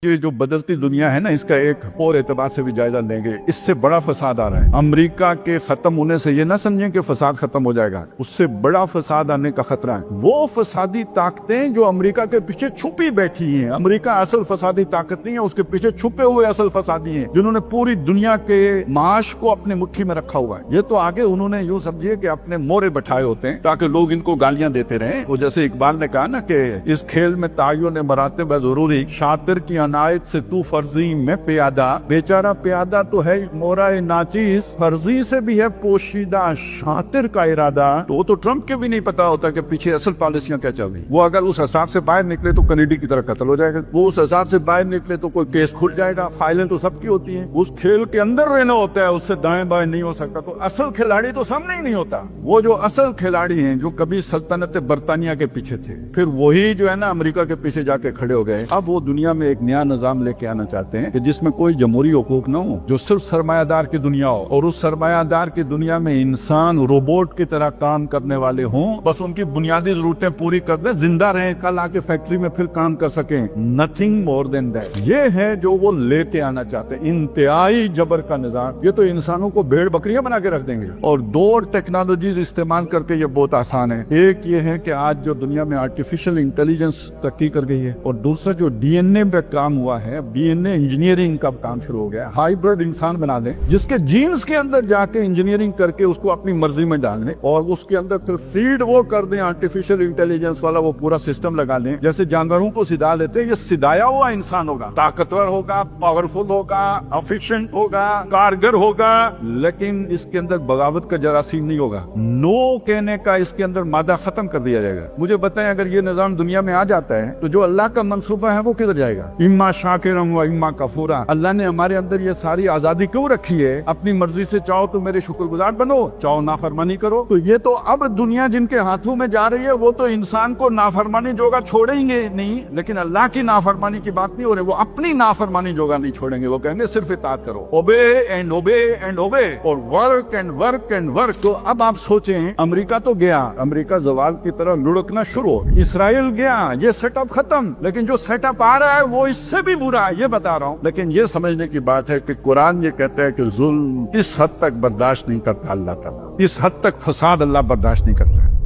ये जो बदलती दुनिया है ना, इसका एक और एतबार से भी जायजा लेंगे। इससे बड़ा फसाद आ रहा है। अमेरिका के खत्म होने से ये ना समझें कि फसाद खत्म हो जाएगा, उससे बड़ा फसाद आने का खतरा है। वो फसादी ताकतें जो अमेरिका के पीछे छुपी बैठी हैं, अमेरिका असल फसादी ताकत नहीं है, उसके पीछे छुपे हुए असल फसादी हैं, जिन्होंने पूरी दुनिया के माश को अपने मुट्ठी में रखा हुआ है। ये तो आगे उन्होंने यूं समझिए कि अपने मोरे बैठाए होते हैं ताकि लोग इनको गालियां देते रहे। वो जैसे इकबाल ने कहा ना कि इस खेल में ताइयों ने मराते जरूरी, शातिर की अनायत से तू फर्जी में प्यादा, बेचारा प्यादा तो है मोरा नाचीज, फर्जी से भी है पोशीदा शातिर का इरादा। तो वो तो ट्रम्प के भी नहीं पता होता कि पीछे असल पॉलिसियां क्या चल रही। वो अगर उस हिसाब से बाहर निकले तो कनेडी की तरह कत्ल हो जाएगा, वो उस हिसाब से बाहर निकले तो कोई केस खुल जाएगा। फाइलें तो सबकी होती हैं, उस खेल के अंदर रहना होता है, उससे दाएं बाएं नहीं हो सकता। तो असल खिलाड़ी तो सामने ही नहीं होता। वो जो असल खिलाड़ी हैं, जो कभी सल्तनत बरतानिया के पीछे थे, फिर वही जो है ना अमेरिका के पीछे जाके खड़े हो गए। अब वो दुनिया में एक नया निजाम लेके आना चाहते हैं कि जिसमें कोई जमहूरी हुकूक ना हो, जो सिर्फ सरमायादार की दुनिया हो, और उस सरमायादार की दुनिया में इंसान रोबोट की तरह काम करने वाले हों, बस उनकी बुनियादी जरूरतें पूरी कर दें, जिंदा रहें, कल आके फैक्ट्री में फिर काम कर सकें। Nothing more than that. ये है जो वो लेके आना चाहते हैं, इंतहाई जबर का निजाम। ये तो इंसानों को भेड़ बकरियां बना के रख देंगे। और दो टेक्नोलॉजीज इस्तेमाल करके ये बहुत आसान है। एक ये है कि आज जो दुनिया में आर्टिफिशियल इंटेलिजेंस तरक्की कर गई है, और दूसरा जो डीएनए पे काम हुआ है, डीएनए इंजीनियरिंग का काम शुरू हो गया। हाइब्रिड इंसान बना दें, जिसके जीन्स के अंदर जाके इंजीनियरिंग करके उसको अपनी मर्जी में डाल दें, और उसके अंदर फिर फीड वो कर दें आर्टिफिशियल इंटेलिजेंस वाला, वो पूरा सिस्टम लगा लें। जैसे जानवरों को सिधा लेते हैं, ये सिधाया हुआ इंसान होगा, ताकतवर होगा, पावरफुल होगा, एफिशिएंट होगा, कारगर होगा, लेकिन इसके अंदर बगावत का जरासीम नहीं होगा। नो कहने का इसके अंदर मादा खत्म कर दिया जाएगा। मुझे बताएं, अगर ये निजाम दुनिया में आ जाता है तो जो अल्लाह का मंसूबा है वो किधर जाएगा? इम्मा शाकिरम व इम्मा कफूरा। अल्लाह ने हमारे अंदर ये सारी आजादी क्यों रखी है? अपनी मर्जी से चाहो तो मेरे शुक्रगुजार बनो, चाहो नाफरमानी करो। तो ये तो अब दुनिया जिनके हाथों में जा रही है, वो तो इंसान को नाफरमानी जोगा छोड़ेंगे नहीं, लेकिन अल्लाह की नाफरमानी की बात नहीं हो रही। वो अपनी नाफरमानी जोगा नहीं छोड़ेंगे, वो कहेंगे सिर्फ इताअत करो, ओबे एंड ओबे एंड ओबे, और work and work and work. तो अब आप सोचें, अमेरिका तो गया, अमेरिका जवाल की तरह लुढ़कना शुरू हो, इसराइल गया, ये सेटअप खत्म, लेकिन जो सेटअप आ रहा है वो इससे भी बुरा है, ये बता रहा हूँ। लेकिन ये समझने की बात है कि कुरान ये कहता है कि जुल्म इस हद तक बर्दाश्त नहीं करता अल्लाह ताला, इस हद तक फसाद अल्लाह बर्दाश्त नहीं करता है।